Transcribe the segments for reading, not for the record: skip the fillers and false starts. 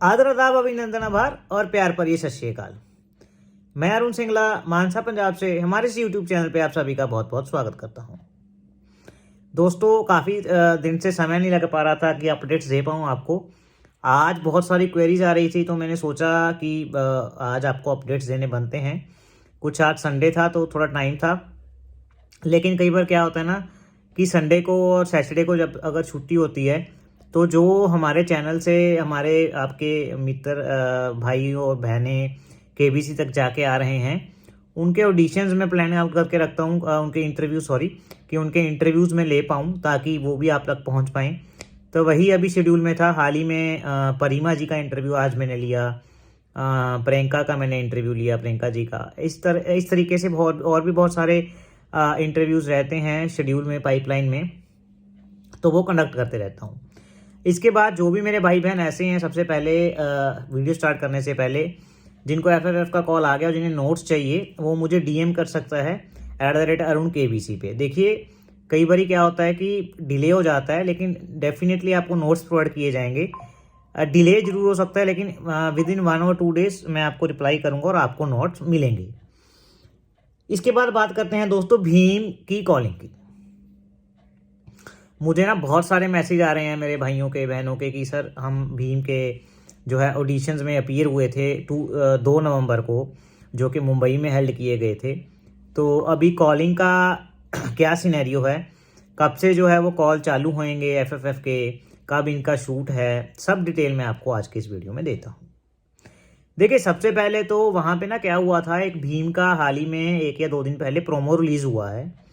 आदर आदाब अभिनंदन आभार और प्यार पर ये सत श्री अकाल। मैं अरुण सिंगला मानसा पंजाब से हमारे इस यूट्यूब चैनल पे आप सभी का बहुत बहुत स्वागत करता हूं। दोस्तों काफ़ी दिन से समय नहीं लग पा रहा था कि अपडेट्स दे पाऊँ आपको। आज बहुत सारी क्वेरीज आ रही थी तो मैंने सोचा कि आज आपको अपडेट्स देने बनते हैं। कुछ आज संडे था तो थोड़ा टाइम था, लेकिन कई बार क्या होता है ना कि संडे को और सैटरडे को जब अगर छुट्टी होती है तो जो हमारे चैनल से हमारे आपके मित्र भाई और बहनें केबीसी तक जाके आ रहे हैं, उनके ऑडिशंस में प्लान आउट करके रखता हूँ, उनके इंटरव्यू कि उनके इंटरव्यूज़ में ले पाऊँ ताकि वो भी आप तक पहुँच पाएँ। तो वही अभी शेड्यूल में था। हाल ही में परिमा जी का इंटरव्यू आज मैंने लिया, प्रियंका का मैंने इंटरव्यू लिया, प्रियंका जी का। इस तरीके से बहुत और भी बहुत सारे इंटरव्यूज़ रहते हैं शेड्यूल में, पाइपलाइन में, तो वो कंडक्ट करते रहता हूँ। इसके बाद जो भी मेरे भाई बहन ऐसे हैं, सबसे पहले वीडियो स्टार्ट करने से पहले जिनको एफएफएफ का कॉल आ गया और जिन्हें नोट्स चाहिए वो मुझे डीएम कर सकता है @arun_kbc पे। देखिए कई बार क्या होता है कि डिले हो जाता है, लेकिन डेफिनेटली आपको नोट्स प्रोवाइड किए जाएंगे। डिले जरूर हो सकता है, लेकिन विद इन 1 और 2 डेज मैं आपको रिप्लाई करूँगा और आपको नोट्स मिलेंगे। इसके बाद बात करते हैं दोस्तों भीम की कॉलिंग की। मुझे ना बहुत सारे मैसेज आ रहे हैं मेरे भाइयों के, बहनों के कि सर हम भीम के जो है ऑडिशंस में अपीयर हुए थे 2 नवंबर को, जो कि मुंबई में हेल्ड किए गए थे। तो अभी कॉलिंग का क्या सिनेरियो है, कब से जो है वो कॉल चालू होंगे एफएफएफ के, कब इनका शूट है, सब डिटेल मैं आपको आज के इस वीडियो में देता हूँ। देखिए सबसे पहले तो वहाँ पे ना क्या हुआ था, एक भीम का हाल ही में 1 या 2 दिन पहले प्रोमो रिलीज़ हुआ है।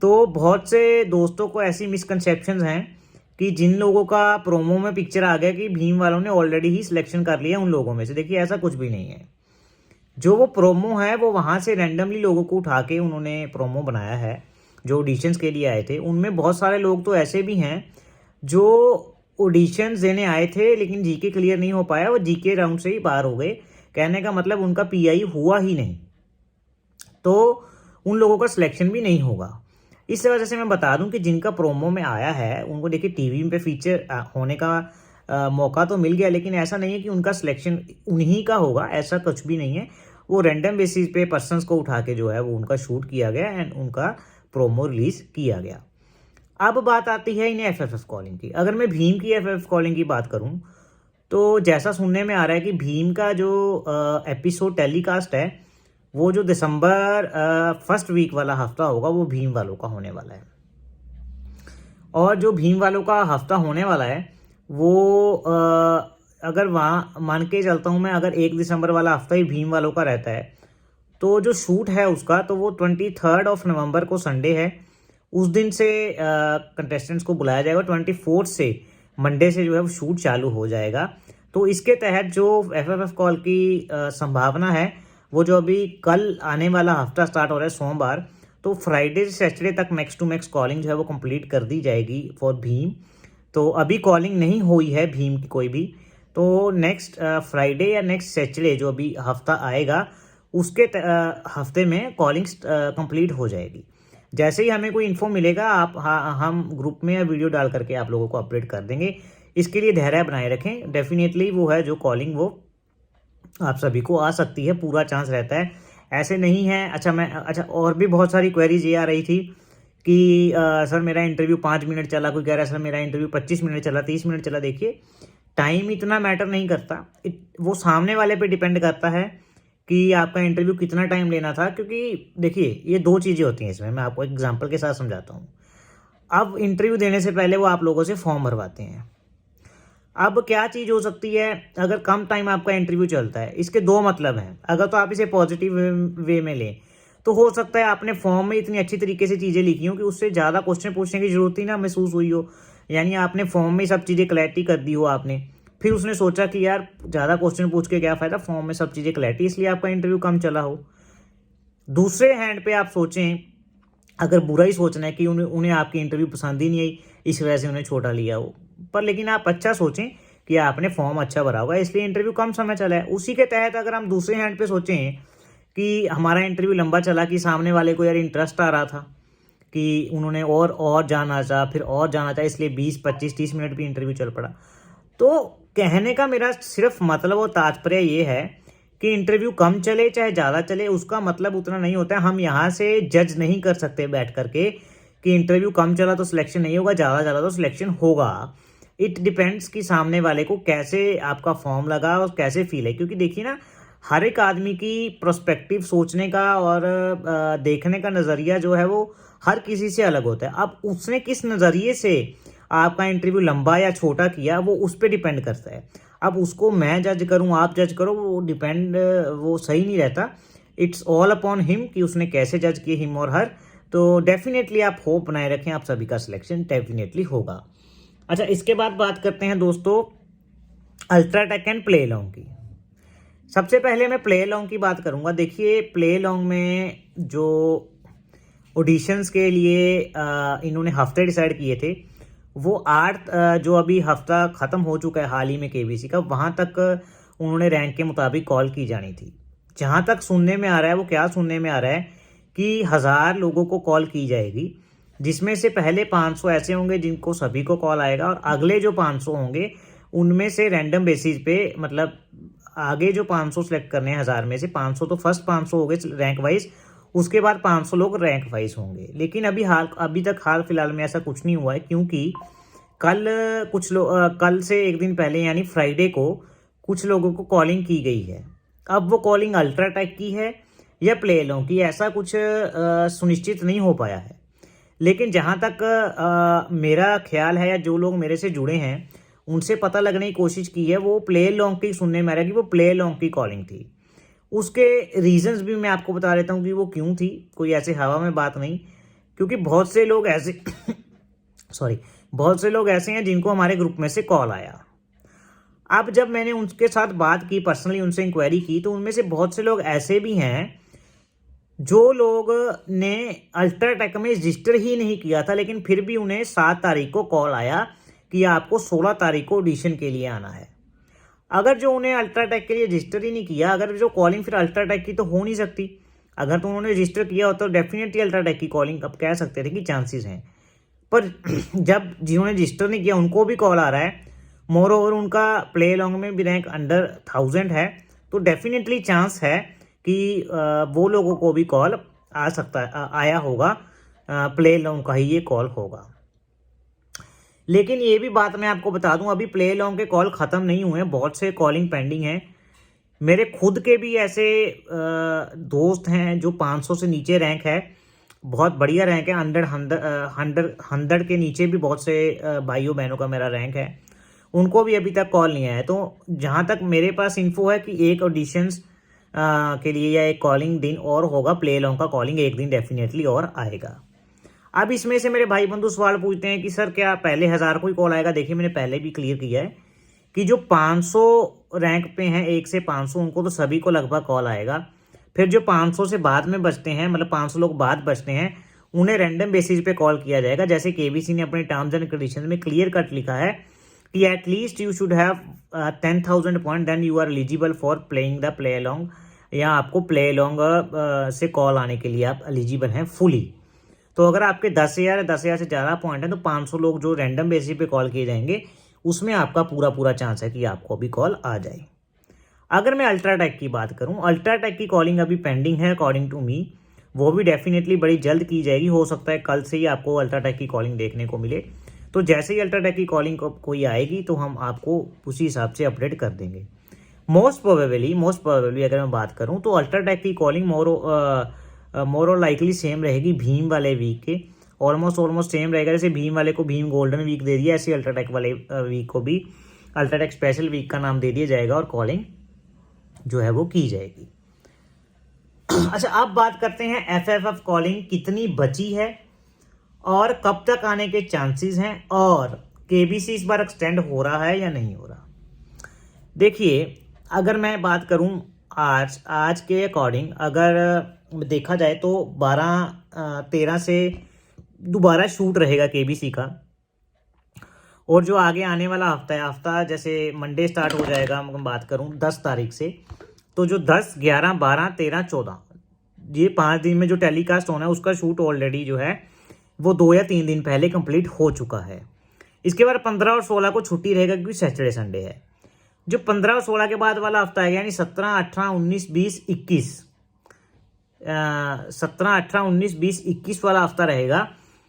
तो बहुत से दोस्तों को ऐसी मिसकंसेप्शंस हैं कि जिन लोगों का प्रोमो में पिक्चर आ गया कि भीम वालों ने ऑलरेडी ही सिलेक्शन कर लिया उन लोगों में से। देखिए ऐसा कुछ भी नहीं है। जो वो प्रोमो है वो वहाँ से रैंडमली लोगों को उठा के उन्होंने प्रोमो बनाया है। जो ऑडिशंस के लिए आए थे उनमें बहुत सारे लोग तो ऐसे भी हैं जो ऑडिशंस देने आए थे लेकिन जीके क्लियर नहीं हो पाया, वो जीके राउंड से ही पार हो गए। कहने का मतलब उनका पीआई हुआ ही नहीं, तो उन लोगों का सिलेक्शन भी नहीं होगा। इस वजह से मैं बता दूं कि जिनका प्रोमो में आया है उनको देखिए टीवी पे फीचर होने का मौका तो मिल गया, लेकिन ऐसा नहीं है कि उनका सिलेक्शन उन्हीं का होगा, ऐसा कुछ भी नहीं है। वो रैंडम बेसिस पे पर्सन्स को उठा के जो है वो उनका शूट किया गया एंड उनका प्रोमो रिलीज किया गया। अब बात आती है इन्हें एफएफएफ कॉलिंग की। अगर मैं भीम की एफएफएफ कॉलिंग की बात करूं तो जैसा सुनने में आ रहा है कि भीम का जो एपिसोड टेलीकास्ट है वो जो दिसंबर फर्स्ट वीक वाला हफ्ता होगा वो भीम वालों का होने वाला है। और जो भीम वालों का हफ्ता होने वाला है वो अगर वहाँ मान के चलता हूँ मैं, अगर 1 दिसंबर वाला हफ्ता ही भीम वालों का रहता है तो जो शूट है उसका तो वो 23 ऑफ नवंबर को संडे है, उस दिन से कंटेस्टेंट्स को बुलाया जाएगा। 24 से मंडे से जो है वो शूट चालू हो जाएगा। तो इसके तहत जो एफएफएफ कॉल की संभावना है वो जो अभी कल आने वाला हफ्ता स्टार्ट हो रहा है सोमवार, तो फ्राइडे से सैटरडे तक मैक्स टू मैक्स कॉलिंग जो है वो कंप्लीट कर दी जाएगी फॉर भीम। तो अभी कॉलिंग नहीं हुई है भीम की कोई भी, तो नेक्स्ट फ्राइडे या नेक्स्ट सैटरडे जो अभी हफ्ता आएगा उसके हफ्ते में कॉलिंग कंप्लीट हो जाएगी। जैसे ही हमें कोई इन्फो मिलेगा हम ग्रुप में या वीडियो डाल करके आप लोगों को अपडेट कर देंगे। इसके लिए धैर्य बनाए रखें, डेफिनेटली वो है जो कॉलिंग वो आप सभी को आ सकती है, पूरा चांस रहता है, ऐसे नहीं है। अच्छा और भी बहुत सारी क्वेरीज ये आ रही थी कि सर मेरा इंटरव्यू 5 मिनट चला, कोई कह रहा है सर मेरा इंटरव्यू 25 मिनट चला, 30 मिनट चला। देखिए टाइम इतना मैटर नहीं करता, वो सामने वाले पे डिपेंड करता है कि आपका इंटरव्यू कितना टाइम लेना था। क्योंकि देखिए ये 2 चीज़ें होती हैं इसमें, मैं आपको एग्जांपल के साथ समझाता हूँ। अब इंटरव्यू देने से पहले वो आप लोगों से फॉर्म भरवाते हैं। अब क्या चीज़ हो सकती है, अगर कम टाइम आपका इंटरव्यू चलता है, इसके 2 मतलब हैं। अगर तो आप इसे पॉजिटिव वे में लें तो हो सकता है आपने फॉर्म में इतनी अच्छी तरीके से चीज़ें लिखी हो कि उससे ज़्यादा क्वेश्चन पूछने की जरूरत ही ना महसूस हुई हो, यानी आपने फॉर्म में सब चीज़ें क्लैरिटी कर दी हो आपने, फिर उसने सोचा कि यार ज़्यादा क्वेश्चन पूछ के क्या फ़ायदा, फॉर्म में सब चीज़ें क्लैरिटी, इसलिए आपका इंटरव्यू कम चला हो। दूसरे हैंड पे आप सोचें, अगर बुरा ही सोचना है कि उन्हें आपकी इंटरव्यू पसंद ही नहीं आई इस वजह से उन्हें छोटा लिया हो, पर लेकिन आप अच्छा सोचें कि आपने फॉर्म अच्छा भरा होगा इसलिए इंटरव्यू कम समय चला है। उसी के तहत अगर हम दूसरे हैंड पे सोचें कि हमारा इंटरव्यू लंबा चला, कि सामने वाले को यार इंटरेस्ट आ रहा था कि उन्होंने और जाना चाहा, फिर और जाना चाहा, इसलिए 20, 25, 30 मिनट भी इंटरव्यू चल पड़ा, तो कहने का मेरा सिर्फ मतलब और तात्पर्य ये है कि इंटरव्यू कम चले चाहे ज़्यादा चले, उसका मतलब उतना नहीं होता है। हम यहाँ से जज नहीं कर सकते बैठ करके कि इंटरव्यू कम चला तो सिलेक्शन नहीं होगा, ज़्यादा चला तो सिलेक्शन होगा। इट डिपेंड्स कि सामने वाले को कैसे आपका फॉर्म लगा और कैसे फील है। क्योंकि देखिए ना, हर एक आदमी की प्रोस्पेक्टिव सोचने का और देखने का नज़रिया जो है वो हर किसी से अलग होता है। अब उसने किस नज़रिए से आपका इंटरव्यू लंबा या छोटा किया, वो उस पर डिपेंड करता है। अब उसको मैं जज करूं, आप जज करो, वो डिपेंड, वो सही नहीं रहता। इट्स ऑल अपॉन हिम कि उसने कैसे जज किए, हिम और हर। तो डेफिनेटली आप होप बनाए रखें, आप सभी का सिलेक्शन डेफिनेटली होगा। अच्छा, इसके बाद बात करते हैं दोस्तों अल्ट्राटेक एंड प्ले लॉन्ग की। सबसे पहले मैं प्ले लॉन्ग की बात करूंगा। देखिए, प्ले लॉन्ग में जो ऑडिशंस के लिए इन्होंने हफ्ते डिसाइड किए थे, वो 8 जो अभी हफ्ता ख़त्म हो चुका है हाल ही में केबीसी का, वहाँ तक उन्होंने रैंक के मुताबिक कॉल की जानी थी। जहाँ तक सुनने में आ रहा है, वो क्या सुनने में आ रहा है कि 1000 लोगों को कॉल की जाएगी, जिसमें से पहले 500 ऐसे होंगे जिनको सभी को कॉल आएगा, और अगले जो 500 होंगे उनमें से रैंडम बेसिस पे, मतलब आगे जो 500 सेलेक्ट करने हैं 1000 में से 500 तो फर्स्ट 500 हो गए रैंक वाइज, उसके बाद 500 लोग रैंक वाइज होंगे। लेकिन अभी तक हाल फिलहाल में ऐसा कुछ नहीं हुआ है, क्योंकि कल से एक दिन पहले यानी फ्राइडे को कुछ लोगों को कॉलिंग की गई है। अब वो कॉलिंग अल्ट्राटेक की है या प्ले लॉन्ग की, ऐसा कुछ सुनिश्चित नहीं हो पाया है। लेकिन जहाँ तक मेरा ख्याल है, या जो लोग मेरे से जुड़े हैं उनसे पता लगने की कोशिश की है, वो प्ले लॉन्ग की सुनने में आ रहा है कि वो प्ले लॉन्ग की कॉलिंग थी। उसके रीजंस भी मैं आपको बता देता हूँ कि वो क्यों थी। कोई ऐसे हवा में बात नहीं, क्योंकि बहुत से लोग ऐसे बहुत से लोग ऐसे हैं जिनको हमारे ग्रुप में से कॉल आया। अब जब मैंने उनके साथ बात की, पर्सनली उनसे इंक्वायरी की, तो उनमें से बहुत से लोग ऐसे भी हैं जो लोग ने अल्ट्राटेक में रजिस्टर ही नहीं किया था, लेकिन फिर भी उन्हें 7 तारीख को कॉल आया कि आपको 16 तारीख को ऑडिशन के लिए आना है। अगर जो उन्हें अल्ट्राटेक के लिए रजिस्टर ही नहीं किया, अगर जो कॉलिंग फिर अल्ट्राटेक की तो हो नहीं सकती। अगर तो उन्होंने रजिस्टर किया होता तो डेफिनेटली अल्ट्राटेक की कॉलिंग अब कह सकते थे कि चांसेस हैं। पर जब जिन्होंने रजिस्टर नहीं किया उनको भी कॉल आ रहा है, मोर ओवर उनका प्ले लॉन्ग में भी रैंक अंडर 1000 है, तो डेफिनेटली चांस है कि वो लोगों को भी कॉल आ सकता है, आया होगा, प्ले लॉन्ग का ही ये कॉल होगा। लेकिन ये भी बात मैं आपको बता दूं, अभी प्ले लॉन्ग के कॉल ख़त्म नहीं हुए हैं, बहुत से कॉलिंग पेंडिंग हैं। मेरे खुद के भी ऐसे दोस्त हैं जो 500 से नीचे रैंक है, बहुत बढ़िया रैंक है, 100 के नीचे भी बहुत से भाइयों बहनों का मेरा रैंक है, उनको भी अभी तक कॉल नहीं आया है। तो जहाँ तक मेरे पास इन्फो है कि एक ऑडिशंस के लिए या एक कॉलिंग दिन और होगा, प्ले लॉन्ग का कॉलिंग एक दिन डेफिनेटली और आएगा। अब इसमें से मेरे भाई बंधु सवाल पूछते हैं कि सर क्या पहले 1000 को ही कॉल आएगा। देखिए, मैंने पहले भी क्लियर किया है कि जो 500 रैंक पे हैं, 1 से 500, उनको तो सभी को लगभग कॉल आएगा। फिर जो 500 से बाद में बचते हैं, मतलब 500 लोग बाद बचते हैं, उन्हें रैंडम बेसिस पे कॉल किया जाएगा। जैसे केबीसी ने अपने टर्म्स एंड कंडीशंस में क्लियर कट लिखा है कि at least you should have 10,000 point, then you are eligible for playing the play long, या आपको प्ले लॉन्ग से कॉल आने के लिए आप एलिजिबल हैं फुली। तो अगर आपके 10,000 से ज़्यादा पॉइंट है तो 500 लोग जो रैंडम बेसिस पे कॉल किए जाएंगे, उसमें आपका पूरा चांस है कि आपको अभी कॉल आ जाए। अगर मैं अल्ट्राटेक की बात करूं, अल्ट्राटेक की कॉलिंग अभी पेंडिंग है अकॉर्डिंग टू मी, वो भी डेफिनेटली बड़ी जल्द की जाएगी। हो सकता है कल से ही आपको अल्ट्राटेक की कॉलिंग देखने को मिले। तो जैसे ही अल्ट्राटेक की कॉलिंग कोई आएगी तो हम आपको उसी हिसाब से अपडेट कर देंगे। मोस्ट प्रोबेबली अगर मैं बात करूँ तो अल्ट्राटेक की कॉलिंग मोर और लाइकली सेम रहेगी भीम वाले वीक के, ऑलमोस्ट सेम रहेगा। जैसे भीम वाले को भीम गोल्डन वीक दे दिया, ऐसे अल्ट्राटेक वाले वीक को भी अल्ट्राटेक स्पेशल वीक का नाम दे दिया जाएगा और कॉलिंग जो है वो की जाएगी। अच्छा, अब बात करते हैं एफएफएफ कॉलिंग कितनी बची है और कब तक आने के चांसेस हैं, और केबीसी इस बार एक्सटेंड हो रहा है या नहीं हो रहा। देखिए, अगर मैं बात करूं आज के अकॉर्डिंग, अगर देखा जाए तो 12-13 से दोबारा शूट रहेगा केबीसी का, और जो आगे आने वाला हफ्ता जैसे मंडे स्टार्ट हो जाएगा, मैं बात करूं 10 तारीख से, तो जो 10, 11, 12, 13, 14 ये 5 दिन में जो टेलीकास्ट होना है उसका शूट ऑलरेडी जो है वो 2 या 3 दिन पहले कंप्लीट हो चुका है। इसके बाद 15 और 16 को छुट्टी रहेगा क्योंकि सैटरडे संडे है। जो 15 और 16 के बाद वाला हफ्ता है यानी 17, 18, 19, 20, 21, 17, 18, 19, 20, 21 वाला हफ्ता रहेगा,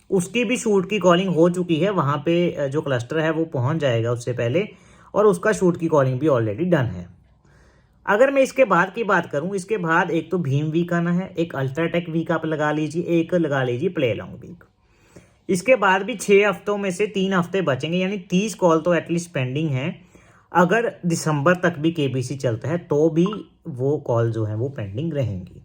उसकी भी शूट की कॉलिंग हो चुकी है। वहाँ पे जो क्लस्टर है वो पहुँच जाएगा उससे पहले, और उसका शूट की कॉलिंग भी ऑलरेडी डन है। अगर मैं इसके बाद की बात करूं, इसके बाद एक तो भीम वीक आना है, एक अल्ट्राटेक वीक आप लगा लीजिए, एक लगा लीजिए प्ले लॉन्ग वीक। इसके बाद भी 6 हफ्तों में से 3 हफ्ते बचेंगे, यानी 30 कॉल तो एटलीस्ट पेंडिंग है। अगर दिसंबर तक भी केबीसी चलता है तो भी वो कॉल जो है वो पेंडिंग रहेंगी,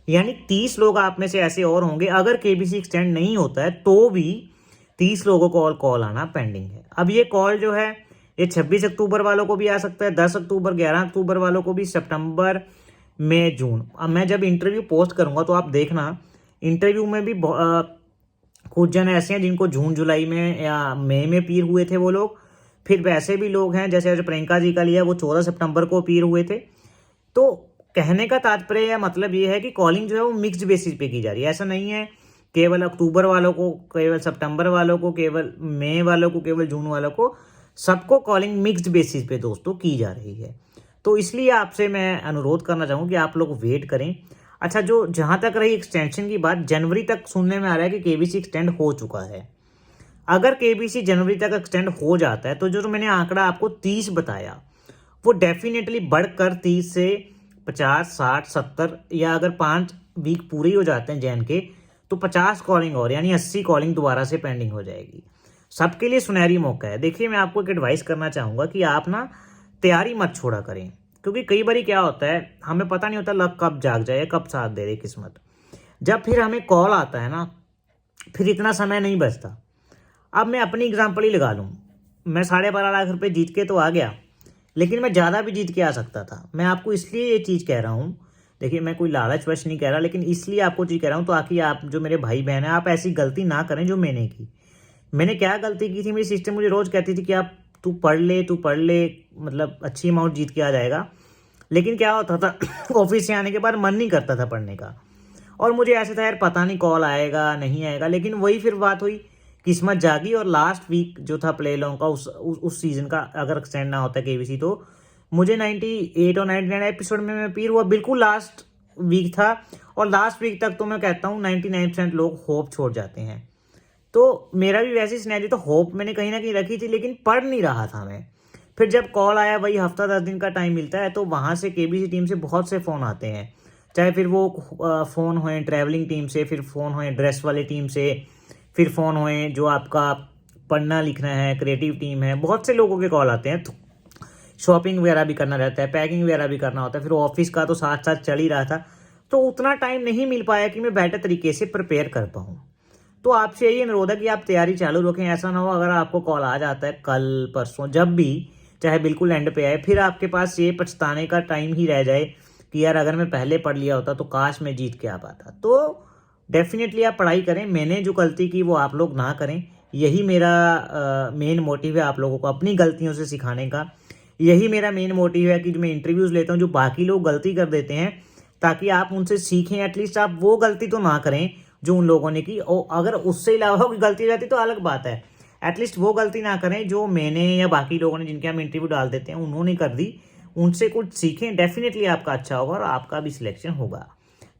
यानी 30 लोग आप में से ऐसे और होंगे, अगर केबीसी एक्सटेंड नहीं होता है तो भी 30 लोगों को कॉल आना पेंडिंग है। अब ये कॉल जो है ये 26 अक्टूबर वालों को भी आ सकता है, 10 अक्टूबर, 11 अक्टूबर वालों को भी, सितंबर, मई, जून। अब मैं जब इंटरव्यू पोस्ट करूंगा तो आप देखना, इंटरव्यू में भी कुछ जन ऐसे हैं जिनको जून जुलाई में या मई में अपीयर हुए थे वो लोग। फिर वैसे भी लोग हैं जैसे जो प्रियंका जी का लिया वो 14 सितंबर को अपीयर हुए थे। तो कहने का तात्पर्य या मतलब ये है कि कॉलिंग जो है वो मिक्स्ड बेसिस पे की जा रही है। ऐसा नहीं है केवल अक्टूबर वालों को, केवल सितंबर वालों को, केवल मई वालों को, केवल जून वालों को, सबको कॉलिंग मिक्स्ड बेसिस पे दोस्तों की जा रही है। तो इसलिए आपसे मैं अनुरोध करना चाहूँ कि आप लोग वेट करें। अच्छा, जो जहाँ तक रही एक्सटेंशन की बात, जनवरी तक सुनने में आ रहा है कि केबीसी एक्सटेंड हो चुका है। अगर केबीसी जनवरी तक एक्सटेंड हो जाता है तो जो मैंने आंकड़ा आपको 30 बताया वो डेफिनेटली बढ़कर 30 से 50, 60, 70, या अगर 5 वीक पूरे हो जाते हैं जैन के तो 50 कॉलिंग और यानी 80 कॉलिंग दोबारा से पेंडिंग हो जाएगी। सबके लिए सुनहरी मौका है। देखिए, मैं आपको एक एडवाइस करना चाहूँगा कि आप ना तैयारी मत छोड़ा करें, क्योंकि कई बार क्या होता है हमें पता नहीं होता लक कब जाग जाए, कब साथ दे दे किस्मत। जब फिर हमें कॉल आता है ना, फिर इतना समय नहीं बचता। अब मैं अपनी एग्जांपल ही लगा लूँ, मैं 12.5 लाख रुपए जीत के तो आ गया, लेकिन मैं ज़्यादा भी जीत के आ सकता था। मैं आपको इसलिए ये चीज़ कह रहा हूँ, देखिए मैं कोई लालच वश नहीं कह रहा, लेकिन इसलिए आपको चीज़ कह रहा हूँ ताकि आप जो मेरे भाई बहन हैं आप ऐसी गलती ना करें जो मैंने की। मैंने क्या गलती की थी, मेरी सिस्टर मुझे रोज़ कहती थी कि आप तू पढ़ ले, मतलब अच्छी अमाउंट जीत के आ जाएगा। लेकिन क्या होता था ऑफिस से आने के बाद मन नहीं करता था पढ़ने का, और मुझे ऐसे था यार पता नहीं कॉल आएगा नहीं आएगा। लेकिन वही फिर बात हुई, किस्मत जागी, और लास्ट वीक जो था प्ले लॉन्ग का उस सीजन का अगर एक्सटेंड ना होता केबीसी तो मुझे 98 और 99 एपिसोड में मैं अपीयर हुआ, बिल्कुल लास्ट वीक था। और लास्ट वीक तक तो मैं कहता हूँ 99% लोग होप छोड़ जाते हैं। तो मेरा भी वैसी सिनेरियो, तो होप मैंने कहीं ना कहीं रखी थी लेकिन पढ़ नहीं रहा था मैं। फिर जब कॉल आया, वही हफ्ता 10 दिन का टाइम मिलता है, तो वहाँ से केबीसी टीम से बहुत से फ़ोन आते हैं, चाहे फिर वो फ़ोन होए ट्रैवलिंग टीम से, फिर फ़ोन होए ड्रेस वाली टीम से, फिर फ़ोन होए जो आपका पढ़ना लिखना है, क्रिएटिव टीम है, बहुत से लोगों के कॉल आते हैं। तो शॉपिंग वगैरह भी करना रहता है, पैकिंग वगैरह भी करना होता है, फिर ऑफिस का तो साथ साथ चल ही रहा था, तो उतना टाइम नहीं मिल पाया कि मैं बेटर तरीके से प्रिपेयर कर पाऊँ। तो आपसे यही अनुरोध है कि आप तैयारी चालू रखें। ऐसा ना हो अगर आपको कॉल आ जाता है कल परसों, जब भी, चाहे बिल्कुल एंड पे आए, फिर आपके पास ये पछताने का टाइम ही रह जाए कि यार अगर मैं पहले पढ़ लिया होता तो काश मैं जीत के आ पाता। तो डेफिनेटली आप पढ़ाई करें, मैंने जो गलती की वो आप लोग ना करें। यही मेरा मेन मोटिव है, आप लोगों को अपनी गलतियों से सिखाने का। यही मेरा मेन मोटिव है कि जो मैं इंटरव्यूज़ लेता हूँ जो बाकी लोग गलती कर देते हैं, ताकि आप उनसे सीखें, एटलीस्ट आप वो गलती तो ना करें जो उन लोगों ने की। और अगर उससे अलावा कोई गलती हो जाती तो अलग बात है, एटलीस्ट वो गलती ना करें जो मैंने या बाकी लोगों ने जिनके हम इंटरव्यू डाल देते हैं उन्होंने कर दी। उनसे कुछ सीखें, डेफिनेटली आपका अच्छा होगा और आपका भी सिलेक्शन होगा।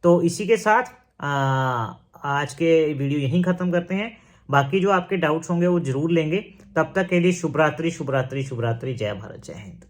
तो इसी के साथ आज के वीडियो यहीं ख़त्म करते हैं। बाकी जो आपके डाउट्स होंगे वो ज़रूर लेंगे। तब तक के लिए शुभ रात्रि, शुभ रात्रि, शुभ रात्रि। जय भारत, जय हिंद।